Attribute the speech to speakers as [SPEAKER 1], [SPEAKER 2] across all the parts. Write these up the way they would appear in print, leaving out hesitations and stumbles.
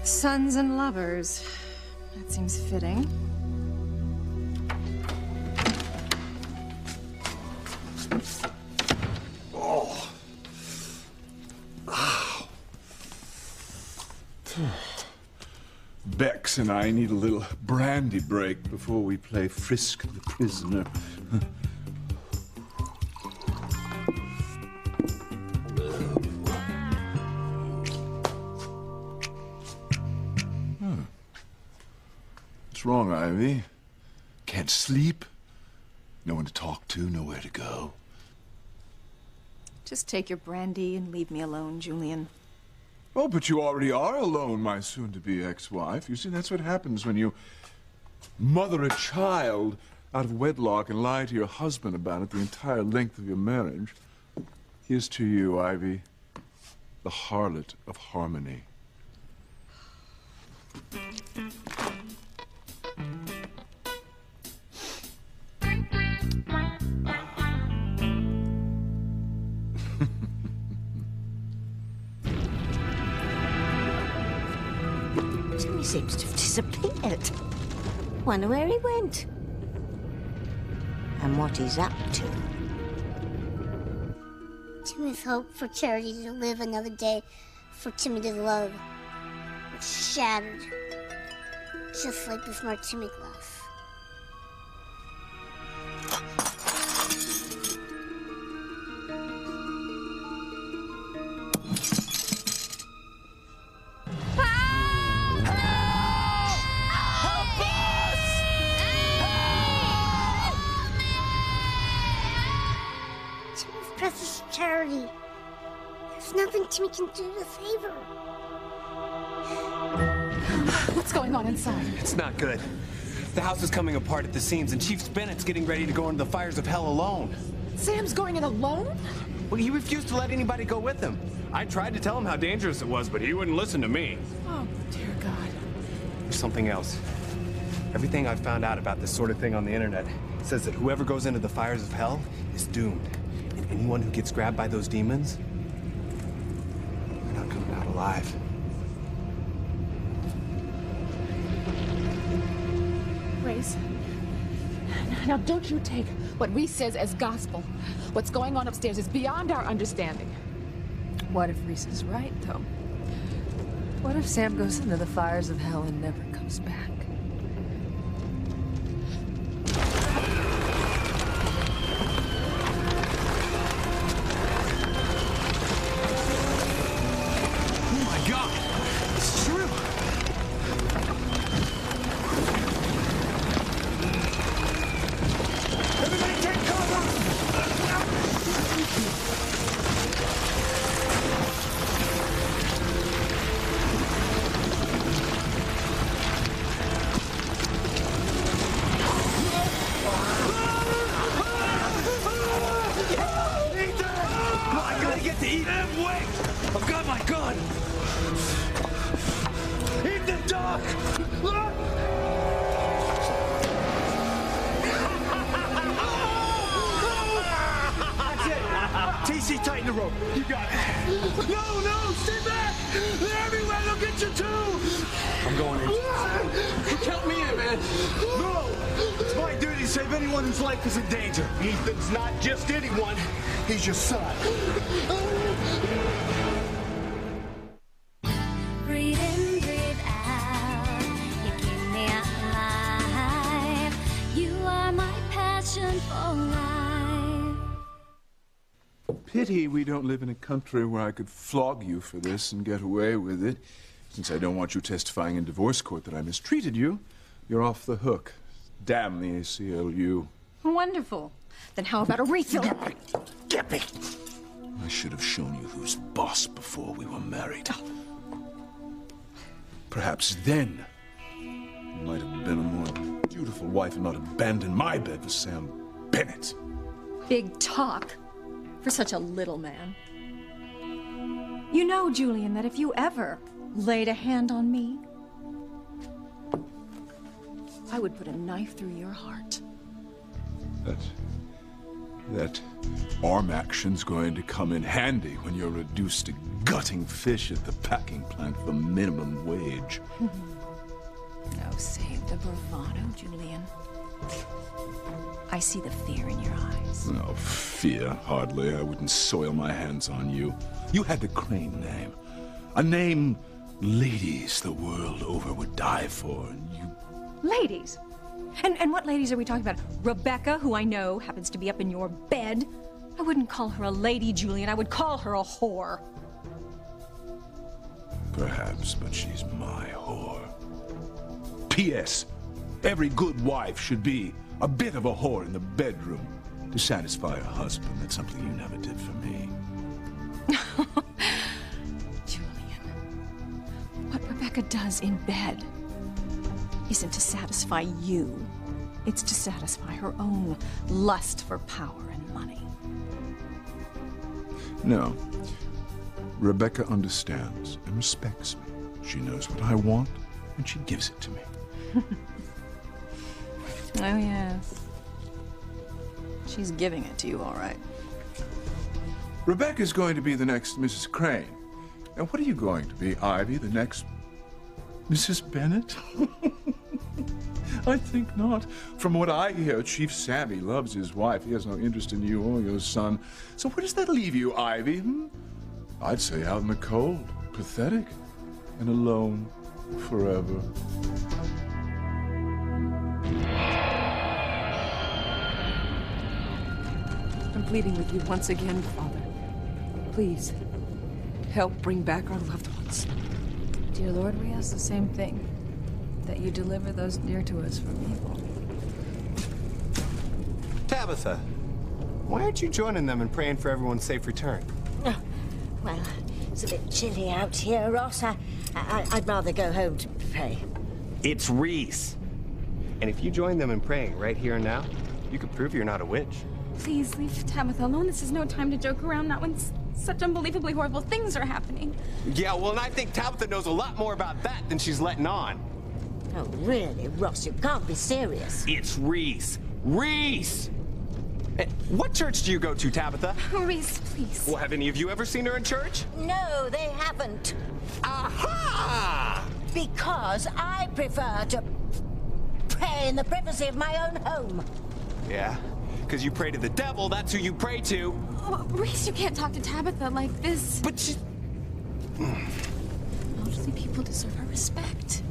[SPEAKER 1] Sons and lovers. That seems fitting.
[SPEAKER 2] Oh. Ow. Bex and I need a little brandy break before we play Frisk the Prisoner. What's wrong, Ivy? Can't sleep? No one to talk to, nowhere to go.
[SPEAKER 1] Just take your brandy and leave me alone, Julian.
[SPEAKER 2] Oh, but you already are alone, my soon-to-be ex-wife. You see, that's what happens when you mother a child out of wedlock and lie to your husband about it the entire length of your marriage. Here's to you, Ivy, the harlot of harmony.
[SPEAKER 3] Jimmy seems to have disappeared. Wonder where he went. And what he's up to.
[SPEAKER 4] Timmy's hope for Charity to live another day for Timmy to love was shattered. Just like this martini glass. Timmy's precious Charity. There's nothing Timmy can do to save her.
[SPEAKER 5] What's going on inside?
[SPEAKER 6] It's not good. The house is coming apart at the seams, and Chief Bennett's getting ready to go into the fires of hell alone.
[SPEAKER 5] Sam's going in alone?
[SPEAKER 6] Well, he refused to let anybody go with him. I tried to tell him how dangerous it was, but he wouldn't listen to me.
[SPEAKER 5] Oh, dear God.
[SPEAKER 6] There's something else. Everything I've found out about this sort of thing on the internet says that whoever goes into the fires of hell is doomed. And anyone who gets grabbed by those demons, they're not coming out alive.
[SPEAKER 5] Grace. Now, don't you take what Reese says as gospel. What's going on upstairs is beyond our understanding.
[SPEAKER 1] What if Reese is right, though? What if Sam goes into the fires of hell and never comes back?
[SPEAKER 6] Oh my God! It's true! Everybody take cover! I gotta get to Ethan! Wait! I've got my gun! Ethan, Doc! That's it! TC, tighten the rope. You got it. No, no! Stay back! They're everywhere! They'll get you too! I'm going in. Count me in, man! No! It's my duty to save anyone whose life is in danger. Ethan's not just anyone. He's your son.
[SPEAKER 4] Breathe in, breathe out. You keep me alive. You are my passion for life.
[SPEAKER 2] Pity we don't live in a country where I could flog you for this and get away with it. Since I don't want you testifying in divorce court that I mistreated you, you're off the hook. Damn the ACLU.
[SPEAKER 1] Wonderful. Then how about a refill?
[SPEAKER 2] Get me! I should have shown you who's boss before we were married. Perhaps then you might have been a more dutiful wife and not abandoned my bed for Sam Bennett.
[SPEAKER 1] Big talk for such a little man. You know, Julian, that if you ever laid a hand on me, I would put a knife through your heart.
[SPEAKER 2] That arm action's going to come in handy when you're reduced to gutting fish at the packing plant for minimum wage.
[SPEAKER 1] Oh, save the bravado, Julian. I see the fear in your eyes.
[SPEAKER 2] No, fear, hardly. I wouldn't soil my hands on you. You had the Crane name. A name ladies the world over would die for, and you...
[SPEAKER 1] Ladies? And what ladies are we talking about? Rebecca, who I know happens to be up in your bed? I wouldn't call her a lady, Julian. I would call her a whore.
[SPEAKER 2] Perhaps, but she's my whore. P.S. Every good wife should be a bit of a whore in the bedroom to satisfy her husband. That's something you never did for me.
[SPEAKER 1] Julian, what Rebecca does in bed isn't to satisfy you. It's to satisfy her own lust for power and money.
[SPEAKER 2] No. Rebecca understands and respects me. She knows what I want, and she gives it to me.
[SPEAKER 1] Oh, yes. She's giving it to you, all right.
[SPEAKER 2] Rebecca's going to be the next Mrs. Crane. And what are you going to be, Ivy? The next Mrs. Bennet? I think not. From what I hear, Chief Sammy loves his wife. He has no interest in you or your son. So where does that leave you, Ivy? I'd say out in the cold, pathetic, and alone forever.
[SPEAKER 7] I'm pleading with you once again, Father. Please, help bring back our loved ones.
[SPEAKER 1] Dear Lord, we ask the same thing, that you deliver those dear to us from evil.
[SPEAKER 8] Tabitha, why aren't you joining them and praying for everyone's safe return?
[SPEAKER 3] Well, it's a bit chilly out here, Ross. I'd rather go home to pray.
[SPEAKER 8] It's Reese. And if you join them in praying right here and now, you could prove you're not a witch.
[SPEAKER 5] Please leave Tabitha alone. This is no time to joke around, not when such unbelievably horrible things are happening.
[SPEAKER 8] Yeah, well, and I think Tabitha knows a lot more about that than she's letting on.
[SPEAKER 3] Oh, really, Ross? You can't be serious.
[SPEAKER 8] It's Reese. Reese! What church do you go to, Tabitha?
[SPEAKER 5] Reese, please.
[SPEAKER 8] Well, have any of you ever seen her in church?
[SPEAKER 3] No, they haven't.
[SPEAKER 8] Aha!
[SPEAKER 3] Because I prefer to pray in the privacy of my own home.
[SPEAKER 8] Yeah, because you pray to the devil, that's who you pray to.
[SPEAKER 5] Oh, Reese, you can't talk to Tabitha like this.
[SPEAKER 8] But she...
[SPEAKER 5] Elderly people deserve our respect.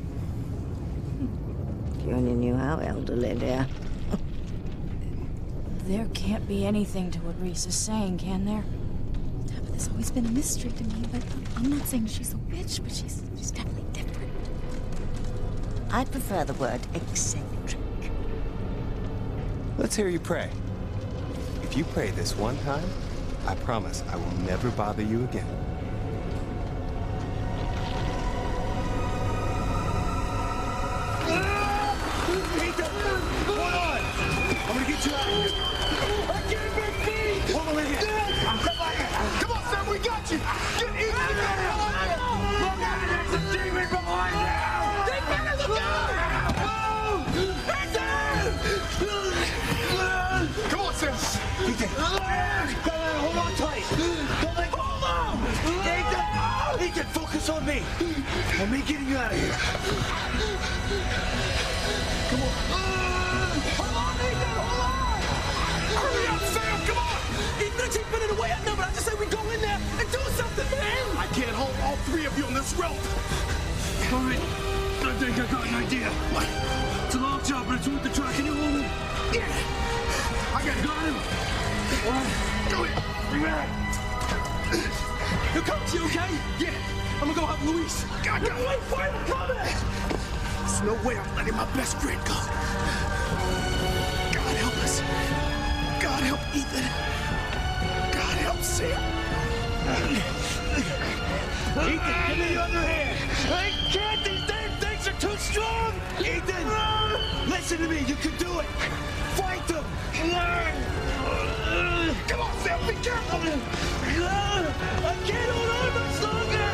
[SPEAKER 3] You only knew how elderly, dear.
[SPEAKER 1] There can't be anything to what Reese is saying, can there?
[SPEAKER 5] Tabitha's always been a mystery to me, but I'm not saying she's a witch, but she's definitely different.
[SPEAKER 3] I prefer the word eccentric.
[SPEAKER 8] Let's hear you pray. If you pray this one time, I promise I will never bother you again.
[SPEAKER 6] I'm gonna get you out of here. I can't make me! Hold on, lady. Come on, son, we got you! Get in there! Look out, there's a demon behind you! They better look out! Come on, Sam! Ethan! Hold on tight! Don't let go! Hold on! Ethan, focus on me! On me getting you out of here! Come on! Hold on, Ethan! Hold on! Hurry up, Sam! Come on! Ethan, keep running away. I know, but I just say we go in there and do something, man! I can't hold all three of you on this rope. All right. I think I got an idea. What? It's a long job, but it's worth the try. Can you hold him? Yeah. I got him. All right. Go ahead. Bring that. Here comes. You okay? Yeah. I'm gonna go help Luis. God, wait for him coming! There's no way I'm letting my best friend go. God help us. God help Ethan. God help Sam. Ethan, give me the other hand. I can't. These damn things are too strong. Ethan, listen to me. You can do it. Fight them. Come on, Sam. Be careful. I can't hold on much longer.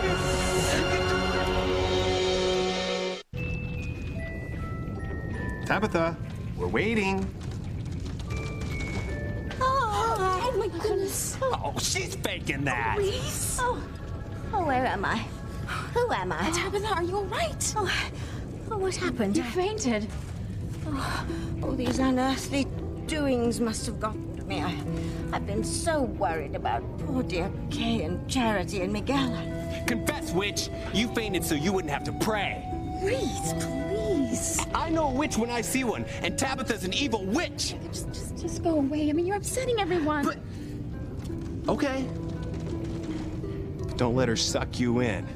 [SPEAKER 8] Tabitha, we're waiting.
[SPEAKER 3] Oh, Reese?
[SPEAKER 8] Oh, she's faking that.
[SPEAKER 3] Reese? Oh, where am I? Who am I?
[SPEAKER 1] Tabitha, are you all right?
[SPEAKER 3] Oh, what happened?
[SPEAKER 1] You fainted.
[SPEAKER 3] Oh, these unearthly doings must have gotten to me. I've been so worried about poor dear Kay and Charity and Miguel.
[SPEAKER 8] Confess, witch. You fainted so you wouldn't have to pray.
[SPEAKER 3] Reese, please.
[SPEAKER 8] I know a witch when I see one, and Tabitha's an evil witch.
[SPEAKER 5] Just go away. I mean, you're upsetting everyone.
[SPEAKER 8] But... Okay. Don't let her suck you in.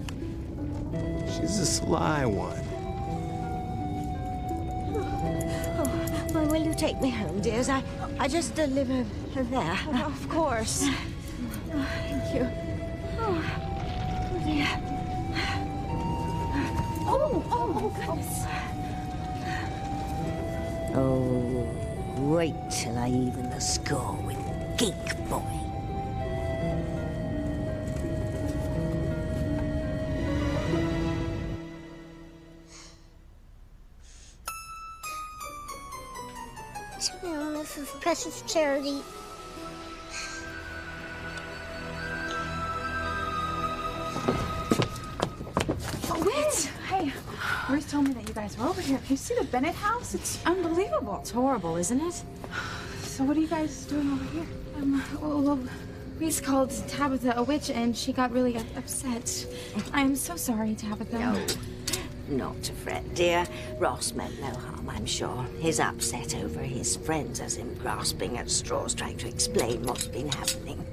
[SPEAKER 8] She's a sly one.
[SPEAKER 3] Well, will you take me home, dears? I just live over there.
[SPEAKER 1] Of course.
[SPEAKER 3] Thank you. Oh, dear.
[SPEAKER 5] Oh, goodness.
[SPEAKER 3] Oh, wait till I even the score with Geek Boy.
[SPEAKER 4] Oh, this is precious Charity.
[SPEAKER 5] Wait! Hey, Ruth told me that you guys were over here. Can you see the Bennett house? It's unbelievable.
[SPEAKER 1] It's horrible, isn't it?
[SPEAKER 5] So what are you guys doing over here? Well, Reese called Tabitha a witch, and she got really upset. I'm so sorry, Tabitha.
[SPEAKER 3] No, not to fret, dear. Ross meant no harm, I'm sure. His upset over his friends has him grasping at straws, trying to explain what's been happening.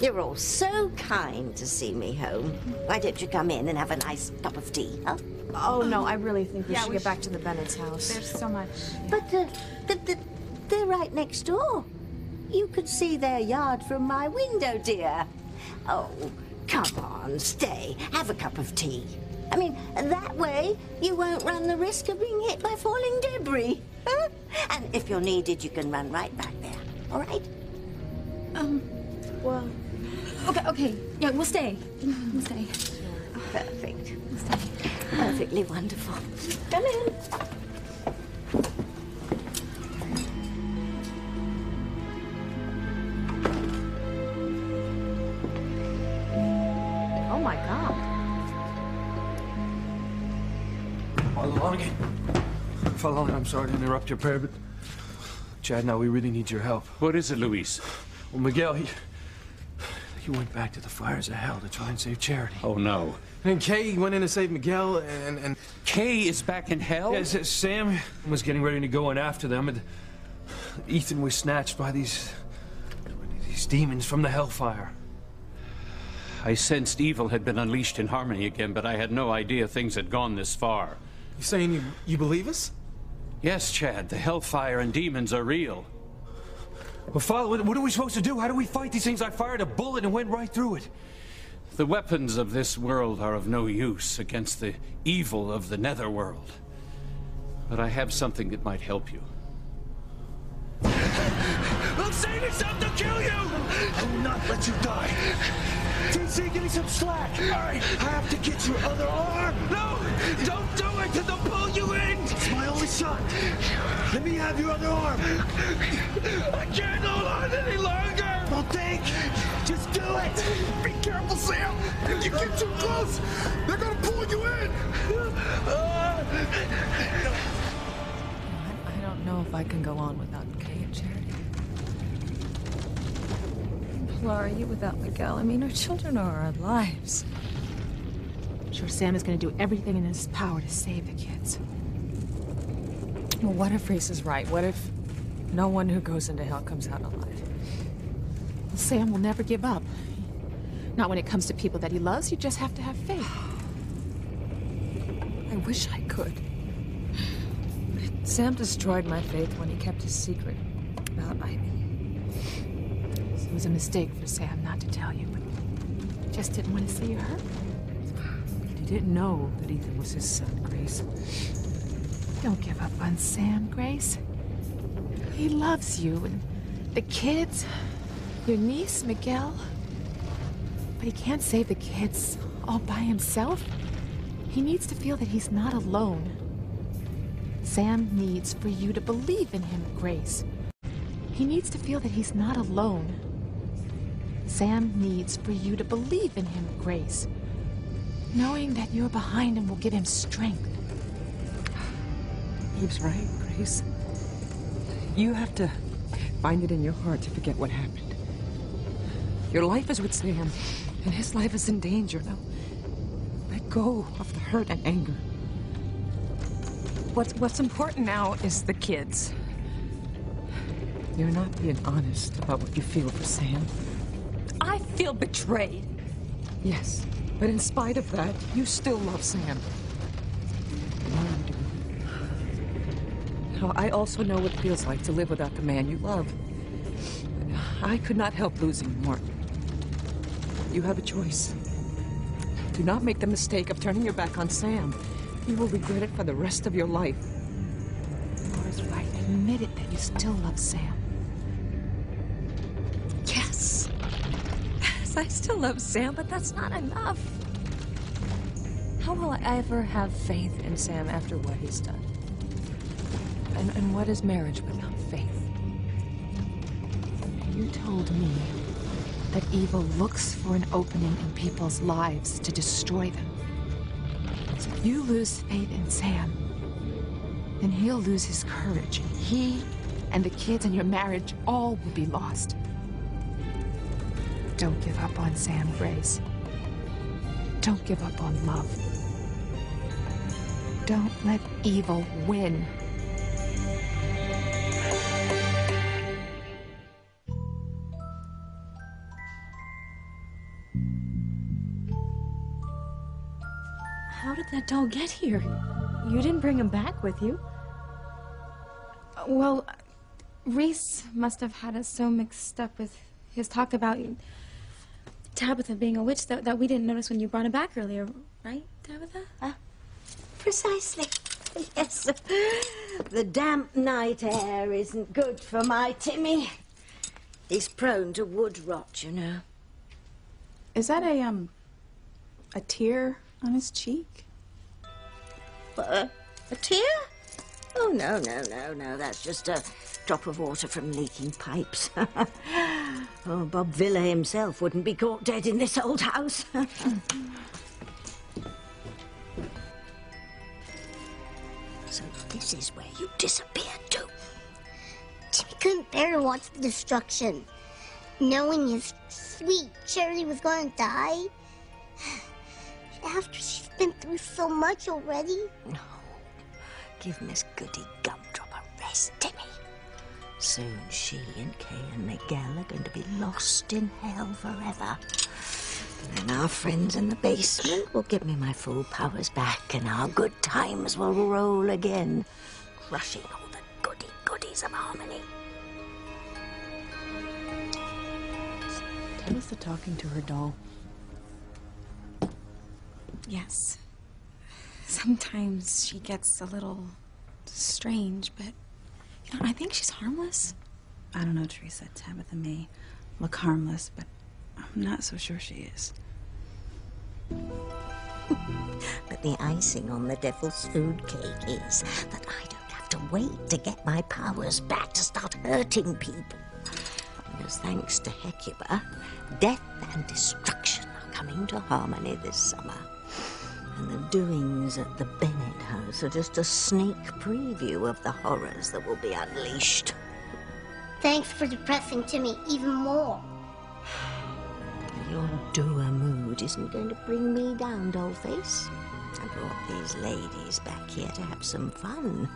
[SPEAKER 3] You're all so kind to see me home. Why don't you come in and have a nice cup of tea, huh?
[SPEAKER 1] Oh, no, I really think we should get back to the Bennett's house.
[SPEAKER 5] There's so much.
[SPEAKER 3] But they're right next door. You could see their yard from my window, dear. Oh, come on, stay. Have a cup of tea. I mean, that way you won't run the risk of being hit by falling debris. Huh? And if you're needed, you can run right back there. All right?
[SPEAKER 1] Well,
[SPEAKER 5] Okay. Yeah, we'll stay. We'll stay.
[SPEAKER 3] Perfect.
[SPEAKER 5] We'll stay.
[SPEAKER 3] Perfectly wonderful. Come in.
[SPEAKER 1] oh my God.
[SPEAKER 6] Father Lonigan. Father Lonigan, I'm sorry to interrupt your prayer, but... Chad, now we really need your help.
[SPEAKER 9] What is it, Luis?
[SPEAKER 6] Well, Miguel, he went back to the fires of hell to try and save Charity.
[SPEAKER 9] Oh, no.
[SPEAKER 6] And Kay went in to save Miguel, and
[SPEAKER 9] Kay is back in hell?
[SPEAKER 6] yes, Sam was getting ready to go in after them, and Ethan was snatched by these demons from the hellfire.
[SPEAKER 9] I sensed evil had been unleashed in Harmony again, but I had no idea things had gone this far.
[SPEAKER 6] You saying you believe us?
[SPEAKER 9] Yes, Chad, the hellfire and demons are real.
[SPEAKER 6] Well, Father, what are we supposed to do? How do we fight these things? I fired a bullet and went right through it.
[SPEAKER 9] The weapons of this world are of no use against the evil of the netherworld. But I have something that might help you.
[SPEAKER 6] I'm saying yourself to kill you! I will not let you die. TC, give me some slack. All right, I have to get your other arm. No, don't do it, because they'll pull you in. It's my only shot. Let me have your other arm. I can't hold on any longer. Well, think. Just do it. Be careful, Sam. If you get too close, they're going to pull you in.
[SPEAKER 7] I don't know if I can go on without Kay and Charity. Laura, you without Miguel. I mean, our children are our lives.
[SPEAKER 5] I'm sure Sam is going to do everything in his power to save the kids.
[SPEAKER 7] Well, what if Reese is right? What if no one who goes into hell comes out alive?
[SPEAKER 5] Well, Sam will never give up. Not when it comes to people that he loves. You just have to have faith.
[SPEAKER 7] I wish I could. Sam destroyed my faith when he kept his secret about Ivy.
[SPEAKER 5] It was a mistake for Sam not to tell you, but he just didn't want to see you hurt.
[SPEAKER 7] He didn't know that Ethan was his son, Grace.
[SPEAKER 5] Don't give up on Sam, Grace. He loves you and the kids, your niece, Miguel. But he can't save the kids all by himself. He needs to feel that he's not alone. Sam needs for you to believe in him, Grace. He needs to feel that he's not alone. Sam needs for you to believe in him, Grace. Knowing that you're behind him will give him strength.
[SPEAKER 7] Eve's right, Grace. You have to find it in your heart to forget what happened. Your life is with Sam, and his life is in danger. Now, let go of the hurt and anger. What's important now is the kids. You're not being honest about what you feel for Sam.
[SPEAKER 5] I feel betrayed.
[SPEAKER 7] Yes, but in spite of that, you still love Sam. I know you do. Now, I also know what it feels like to live without the man you love. I could not help losing Martin. You have a choice. Do not make the mistake of turning your back on Sam. You will regret it for the rest of your life.
[SPEAKER 5] Laura's right. Admit it that you still love Sam.
[SPEAKER 10] Yes. Yes, I still love Sam, but that's not enough. How will I ever have faith in Sam after what he's done? And what is marriage without faith?
[SPEAKER 5] You told me that evil looks for an opening in people's lives to destroy them. So if you lose faith in Sam, then he'll lose his courage. He and the kids and your marriage all will be lost. Don't give up on Sam, Grace. Don't give up on love. Don't let evil win.
[SPEAKER 10] How did that doll get here? You didn't bring him back with you.
[SPEAKER 11] Well, Reese must have had us so mixed up with his talk about Tabitha being a witch that we didn't notice when you brought him back earlier, right, Tabitha?
[SPEAKER 3] Precisely. Yes. The damp night air isn't good for my Timmy. He's prone to wood rot, you know.
[SPEAKER 1] Is that a tear on his cheek?
[SPEAKER 3] What, a tear? Oh, no. That's just a drop of water from leaking pipes. Oh, Bob Villa himself wouldn't be caught dead in this old house. So this is where you disappeared to.
[SPEAKER 4] Timmy couldn't bear to watch the destruction. Knowing his sweet Charity was going to die. After she's been through so much already.
[SPEAKER 3] No. Give Miss Goody Gumdrop a rest, Timmy. Soon she and Kay and Miguel are going to be lost in hell forever. And then our friends in the basement will give me my full powers back, and our good times will roll again, crushing all the goodies of Harmony.
[SPEAKER 7] Tabitha talking to her doll.
[SPEAKER 11] Yes. Sometimes she gets a little strange, but, you know, I think she's harmless.
[SPEAKER 1] I don't know, Teresa. Tabitha may look harmless, but I'm not so sure she is.
[SPEAKER 3] But the icing on the devil's food cake is that I don't have to wait to get my powers back to start hurting people. Because thanks to Hecuba, death and destruction are coming to Harmony this summer. And the doings at the Bennett house are just a sneak preview of the horrors that will be unleashed.
[SPEAKER 4] Thanks for depressing Timmy even more.
[SPEAKER 3] Your dour mood isn't going to bring me down, dollface. I brought these ladies back here to have some fun.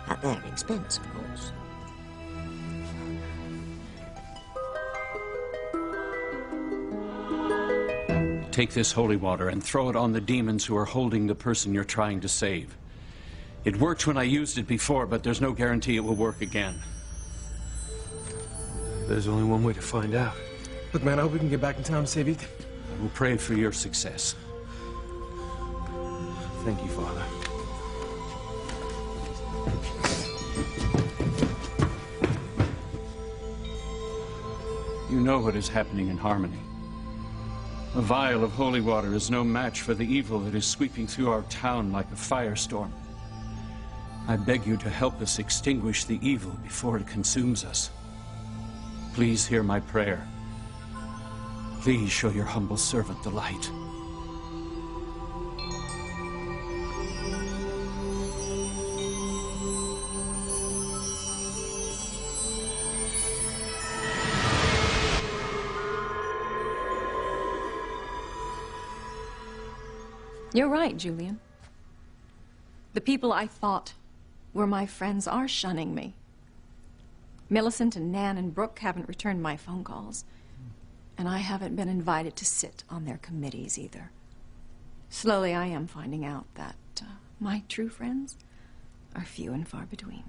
[SPEAKER 3] At their expense, of course.
[SPEAKER 9] Take this holy water and throw it on the demons who are holding the person you're trying to save. It worked when I used it before, but there's no guarantee it will work again.
[SPEAKER 6] There's only one way to find out. Look, man, I hope we can get back in time to save Ethan.
[SPEAKER 9] I will pray for your success.
[SPEAKER 6] Thank you, Father.
[SPEAKER 9] You know what is happening in Harmony. A vial of holy water is no match for the evil that is sweeping through our town like a firestorm. I beg you to help us extinguish the evil before it consumes us. Please hear my prayer. Please show your humble servant the light.
[SPEAKER 1] You're right, Julian. The people I thought were my friends are shunning me. Millicent and Nan and Brooke haven't returned my phone calls. And I haven't been invited to sit on their committees either. Slowly I am finding out that my true friends are few and far between.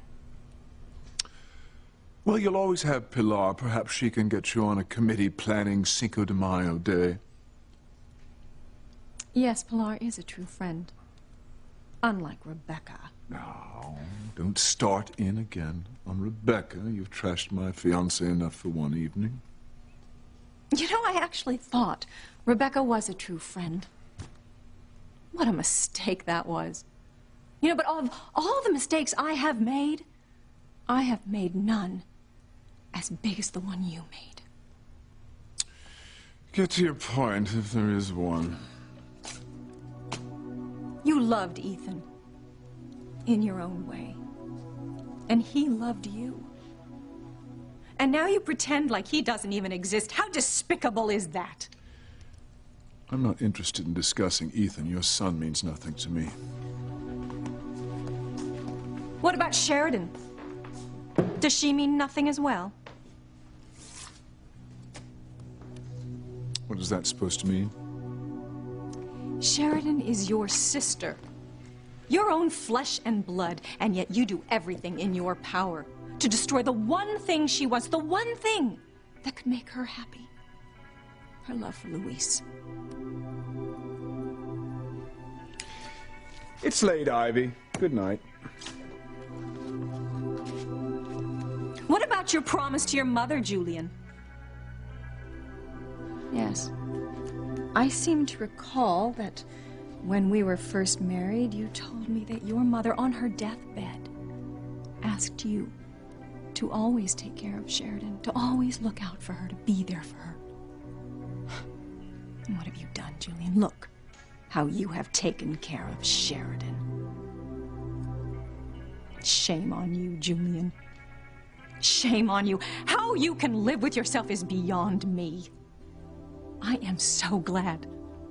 [SPEAKER 2] Well, you'll always have Pilar. Perhaps she can get you on a committee planning Cinco de Mayo Day.
[SPEAKER 1] Yes, Pilar is a true friend. Unlike Rebecca.
[SPEAKER 2] No, don't start in again on Rebecca. You've trashed my fiancé enough for one evening.
[SPEAKER 1] You know, I actually thought Rebecca was a true friend. What a mistake that was. You know, but of all the mistakes I have made none as big as the one you made.
[SPEAKER 2] Get to your point, if there is one.
[SPEAKER 1] You loved Ethan in your own way, and he loved you. And now you pretend like he doesn't even exist. How despicable is that?
[SPEAKER 2] I'm not interested in discussing Ethan. Your son means nothing to me.
[SPEAKER 1] What about Sheridan? Does she mean nothing as well?
[SPEAKER 2] What is that supposed to mean?
[SPEAKER 1] Sheridan is your sister. Your own flesh and blood, and yet you do everything in your power to destroy the one thing she wants, the one thing that could make her happy. Her love for Luis.
[SPEAKER 2] It's late, Ivy. Good night.
[SPEAKER 1] What about your promise to your mother, Julian? Yes. I seem to recall that when we were first married, you told me that your mother, on her deathbed, asked you to always take care of Sheridan, to always look out for her, to be there for her. And what have you done, Julian? Look how you have taken care of Sheridan. Shame on you, Julian. Shame on you. How you can live with yourself is beyond me. I am so glad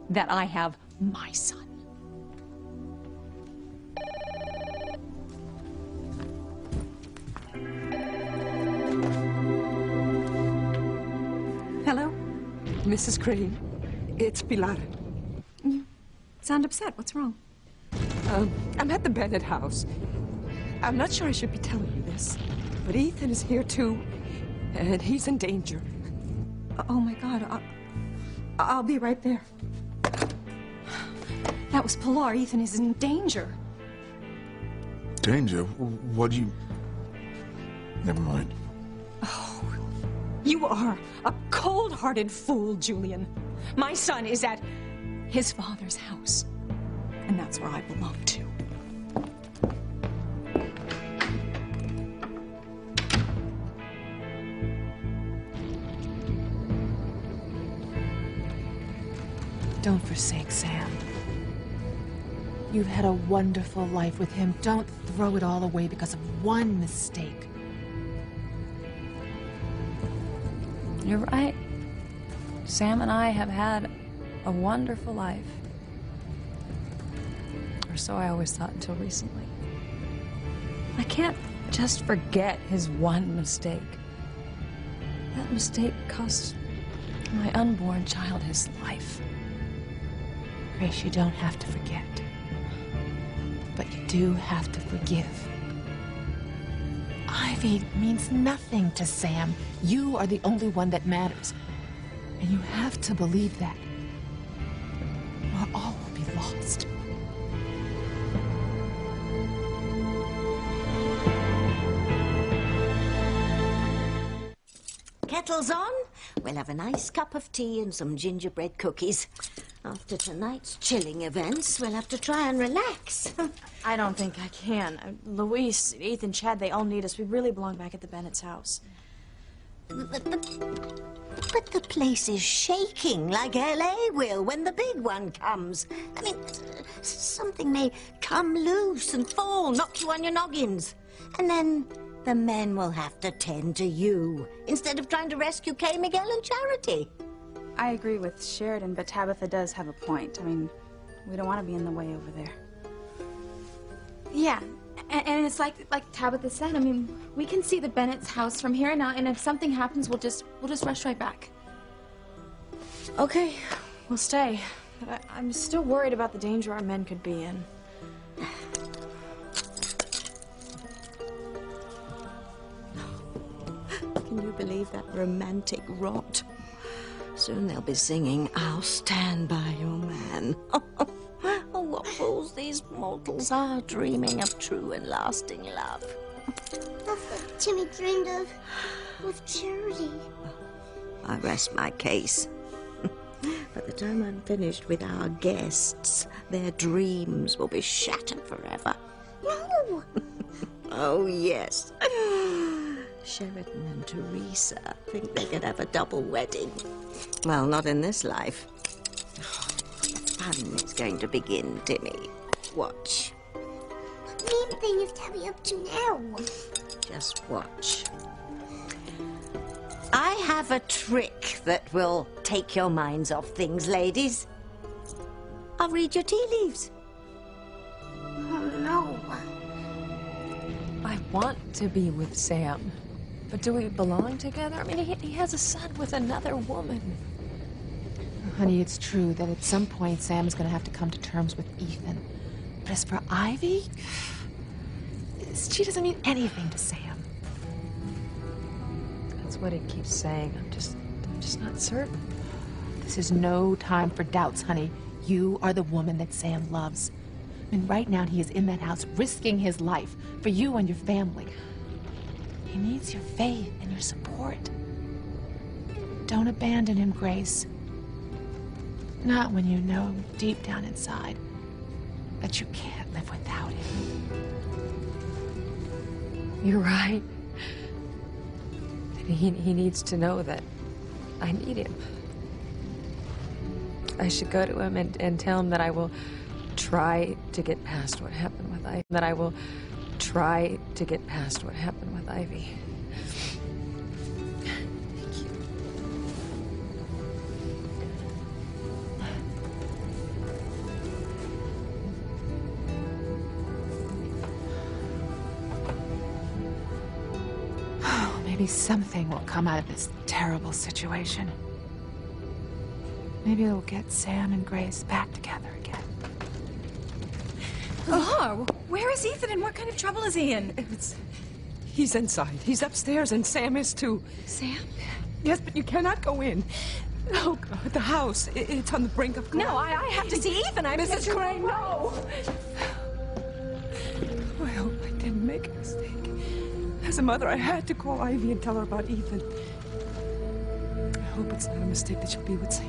[SPEAKER 1] that I have my son. Hello?
[SPEAKER 7] Mrs. Crane, it's Pilar.
[SPEAKER 1] You sound upset. What's wrong?
[SPEAKER 7] I'm at the Bennett house. I'm not sure I should be telling you this, but Ethan is here too, and he's in danger.
[SPEAKER 1] Oh my God, I'll be right there. That was Pilar. Ethan is in danger.
[SPEAKER 2] Danger? What do you... Never mind.
[SPEAKER 1] Oh, you are a cold-hearted fool, Julian. My son is at his father's house, and that's where I belong to.
[SPEAKER 5] Don't forsake Sam. You've had a wonderful life with him. Don't throw it all away because of one mistake.
[SPEAKER 10] You're right. Sam and I have had a wonderful life. Or so I always thought until recently. I can't just forget his one mistake. That mistake cost my unborn child his life.
[SPEAKER 5] Grace, you don't have to forget. But you do have to forgive. Ivy means nothing to Sam. You are the only one that matters. And you have to believe that, or all will be lost.
[SPEAKER 3] Kettle's on. We'll have a nice cup of tea and some gingerbread cookies. After tonight's chilling events, we'll have to try and relax.
[SPEAKER 11] I don't think I can. Luis, Ethan, Chad, they all need us. We really belong back at the Bennett's house.
[SPEAKER 3] But the place is shaking like LA will when the big one comes. I mean, something may come loose and fall, knock you on your noggins. And then the men will have to tend to you instead of trying to rescue Kay, Miguel, and Charity.
[SPEAKER 12] I agree with Sheridan, but Tabitha does have a point. I mean, we don't want to be in the way over there.
[SPEAKER 11] Yeah, and it's like Tabitha said. I mean, we can see the Bennett's house from here on out, and if something happens, we'll just rush right back.
[SPEAKER 10] Okay, we'll stay. But I'm still worried about the danger our men could be in.
[SPEAKER 3] Can you believe that romantic rot? Soon they'll be singing, "I'll stand by your man." Oh, what fools these mortals are, dreaming of true and lasting love.
[SPEAKER 4] That's what Timmy dreamed of with Charity.
[SPEAKER 3] I rest my case. By the time I'm finished with our guests, their dreams will be shattered forever.
[SPEAKER 4] No!
[SPEAKER 3] Oh, yes. Sheridan and Teresa think they could have a double wedding. Well, not in this life. Fun is going to begin, Timmy. Watch.
[SPEAKER 4] What mean thing is Tabby up to now?
[SPEAKER 3] Just watch. I have a trick that will take your minds off things, ladies. I'll read your tea leaves.
[SPEAKER 4] Oh, no.
[SPEAKER 10] I want to be with Sam, but do we belong together? I mean, he has a son with another woman.
[SPEAKER 5] Honey, it's true that at some point Sam is going to have to come to terms with Ethan. But as for Ivy, she doesn't mean anything to Sam.
[SPEAKER 10] That's what he keeps saying. I'm just not certain.
[SPEAKER 5] This is no time for doubts, honey. You are the woman that Sam loves. And right now he is in that house risking his life for you and your family. He needs your faith and your support. Don't abandon him, Grace. Not when you know deep down inside that you can't live without him.
[SPEAKER 10] You're right. He needs to know that I need him. I should go to him and tell him that I will try to get past what happened with Ivy. That I will try to get past what happened with Ivy. Thank you.
[SPEAKER 5] Maybe something will come out of this terrible situation. Maybe it'll get Sam and Grace back together again.
[SPEAKER 10] Oh, where is Ethan and what kind of trouble is he in? He's inside. He's upstairs and Sam is too.
[SPEAKER 1] Sam?
[SPEAKER 10] Yes, but you cannot go in. Oh, God, the house. It's on the brink of collapse.
[SPEAKER 1] No, I have to see Ethan.
[SPEAKER 10] Mrs. Crane, no! I hope I didn't make a mistake. As a mother, I had to call Ivy and tell her about Ethan. I hope it's not a mistake that she'll be with Sam.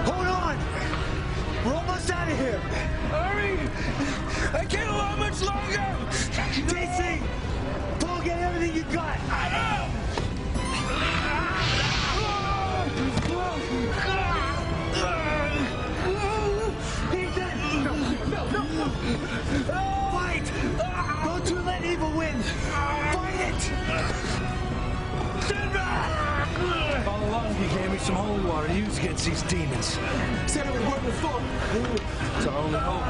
[SPEAKER 6] Hold on! We're almost out of here! Hurry! I can't allow much longer! DC! Pull, get everything you got! I know! Ethan! No! Fight! Don't you let evil win! Fight it! Stand back! All along, you gave me some holy water to use against these demons. Said it would work before. It's our only hope.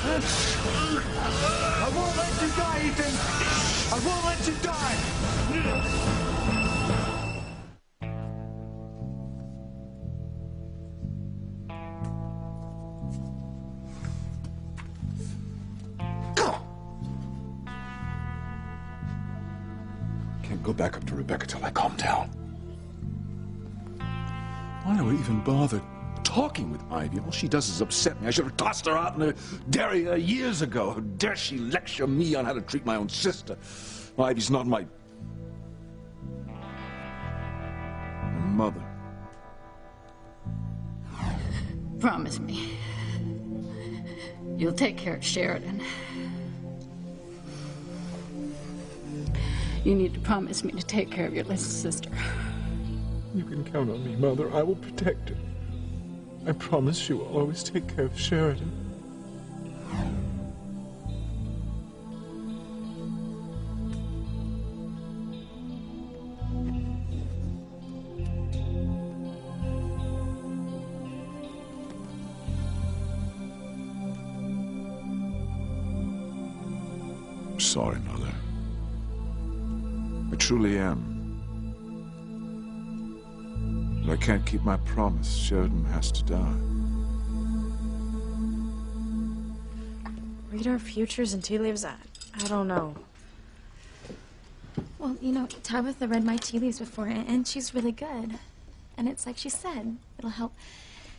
[SPEAKER 6] I won't let you die, Ethan! I won't let you die!
[SPEAKER 2] Can't go back up to Rebecca till I calm down. Why do I even bother talking with Ivy? All she does is upset me. I should have tossed her out in the dairy years ago. How dare she lecture me on how to treat my own sister? Ivy's not my mother.
[SPEAKER 1] Promise me. You'll take care of Sheridan.
[SPEAKER 13] You need to promise me to take care of your little sister.
[SPEAKER 2] You can count on me, Mother. I will protect her. I promise you I'll always take care of Sheridan. I'm sorry, Mother. I truly am. But I can't keep my promise. Sheridan has to die.
[SPEAKER 12] Read our futures and tea leaves? I don't know.
[SPEAKER 11] Well, you know, Tabitha read my tea leaves before, and she's really good. And it's like she said, it'll help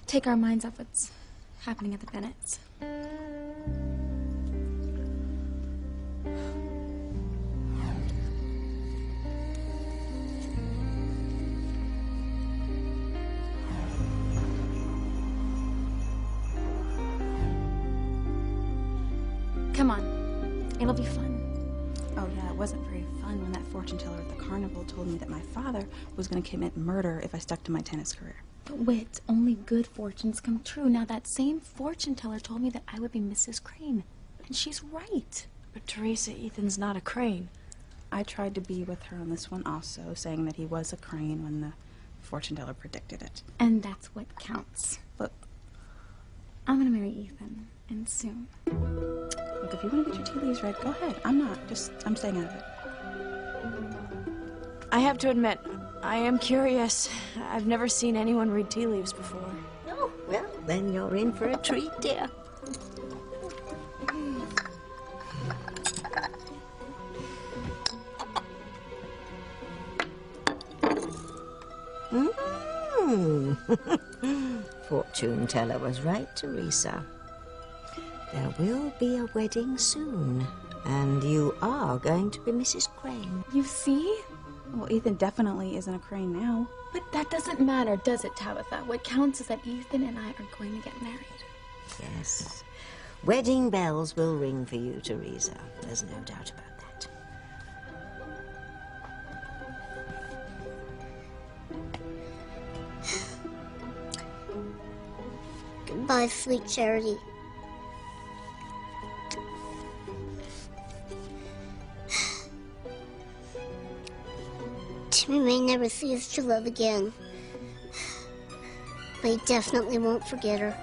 [SPEAKER 11] take our minds off what's happening at the Bennetts. Come on. It'll be fun.
[SPEAKER 12] Oh, yeah, it wasn't very fun when that fortune teller at the carnival told me that my father was going to commit murder if I stuck to my tennis career.
[SPEAKER 11] But wait, only good fortunes come true. Now, that same fortune teller told me that I would be Mrs. Crane. And she's right.
[SPEAKER 12] But Teresa, Ethan's not a Crane. I tried to be with her on this one also, saying that he was a Crane when the fortune teller predicted it.
[SPEAKER 11] And that's what counts.
[SPEAKER 12] Look,
[SPEAKER 11] I'm gonna marry Ethan, and soon.
[SPEAKER 12] Look, if you want to get your tea leaves read, go ahead. I'm not. I'm staying out of it.
[SPEAKER 10] I have to admit, I am curious. I've never seen anyone read tea leaves before.
[SPEAKER 3] Oh, well, then you're in for a treat, dear. Fortune teller was right, Teresa. There will be a wedding soon, and you are going to be Mrs. Crane.
[SPEAKER 11] You see?
[SPEAKER 12] Well, Ethan definitely isn't a Crane now.
[SPEAKER 11] But that doesn't matter, does it, Tabitha? What counts is that Ethan and I are going to get married.
[SPEAKER 3] Yes. Wedding bells will ring for you, Teresa. There's no doubt about that.
[SPEAKER 4] Goodbye, sweet Charity. Timmy may never see his true love again, but he definitely won't forget her.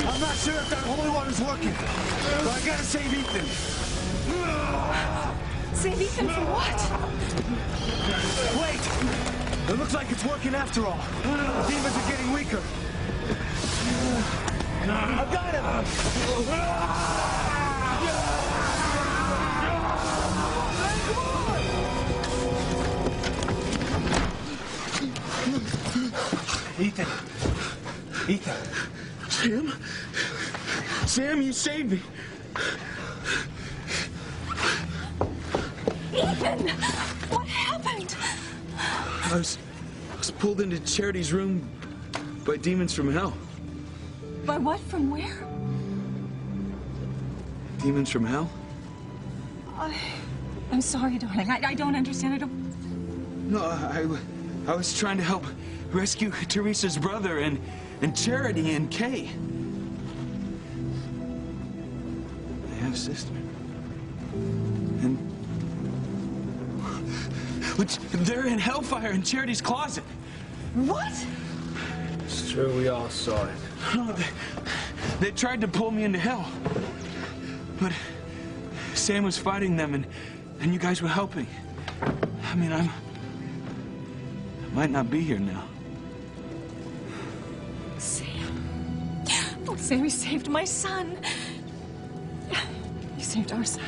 [SPEAKER 6] I'm not sure if that holy water's working, but I gotta save Ethan.
[SPEAKER 1] Save Ethan from what?
[SPEAKER 6] Wait! It looks like it's working after all. The demons are getting weaker. I've got him! Ethan! Ethan! Sam, you saved me!
[SPEAKER 1] Ethan! What happened?
[SPEAKER 6] I was pulled into Charity's room by demons from hell.
[SPEAKER 1] By what? From where?
[SPEAKER 6] Demons from hell?
[SPEAKER 1] I'm sorry, darling. I don't understand. I don't...
[SPEAKER 6] No, I was trying to help rescue Teresa's brother and Charity and Kay. I have a sister. And... Which, they're in Hellfire in Charity's closet.
[SPEAKER 1] What?
[SPEAKER 6] It's true, we all saw it. No, they tried to pull me into hell. But Sam was fighting them and you guys were helping. I mean, I might not be here now.
[SPEAKER 1] Sam. Oh, Sam, you saved my son. You saved our son.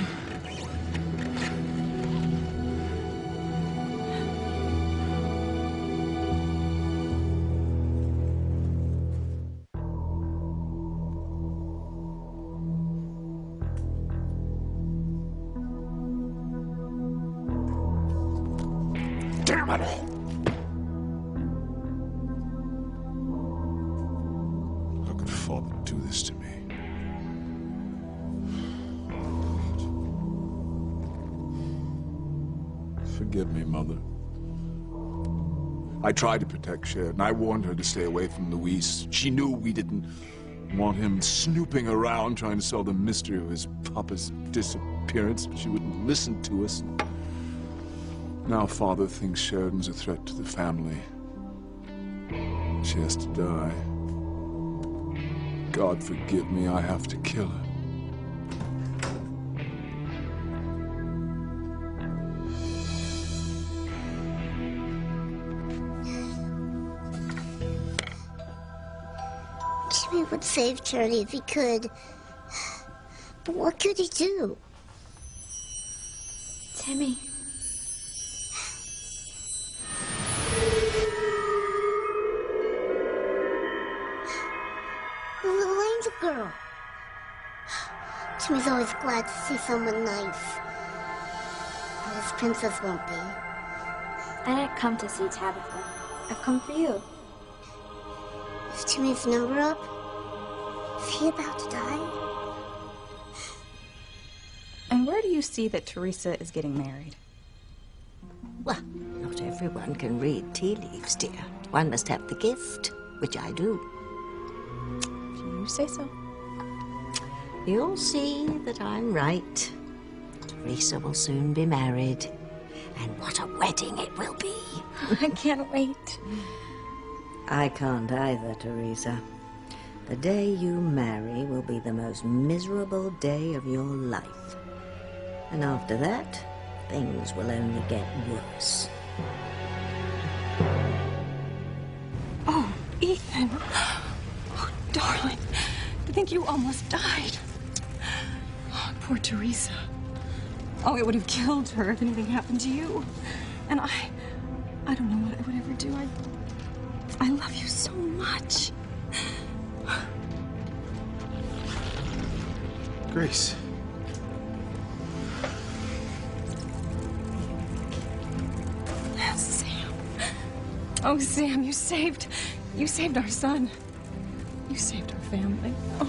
[SPEAKER 2] Damn it all! How could Father do this to me? Forgive me, Mother. I tried to protect Sheridan. I warned her to stay away from Luis. She knew we didn't want him snooping around trying to solve the mystery of his papa's disappearance, but she wouldn't listen to us. Now Father thinks Sheridan's a threat to the family. She has to die. God forgive me, I have to kill her.
[SPEAKER 4] Timmy would save Charity if he could. But what could he do?
[SPEAKER 11] Timmy.
[SPEAKER 4] The little angel girl. Timmy's always glad to see someone nice. But his princess won't be.
[SPEAKER 11] I didn't come to see Tabitha. I've come for you.
[SPEAKER 4] Is Timmy's number up? Is he about to die?
[SPEAKER 12] And where do you see that Teresa is getting married?
[SPEAKER 3] Well, not everyone can read tea leaves, dear. One must have the gift, which I do.
[SPEAKER 12] You say so.
[SPEAKER 3] You'll see that I'm right. Teresa will soon be married. And what a wedding it will be.
[SPEAKER 11] I can't wait.
[SPEAKER 3] I can't either, Teresa. The day you marry will be the most miserable day of your life. And after that, things will only get worse.
[SPEAKER 1] Oh, Ethan. Oh, darling. To think you almost died. Oh, poor Teresa. Oh, it would have killed her if anything happened to you. And I don't know what I would ever do. I love you so much.
[SPEAKER 6] Grace.
[SPEAKER 1] Sam. Oh, Sam, you saved our son. You saved our family. Oh.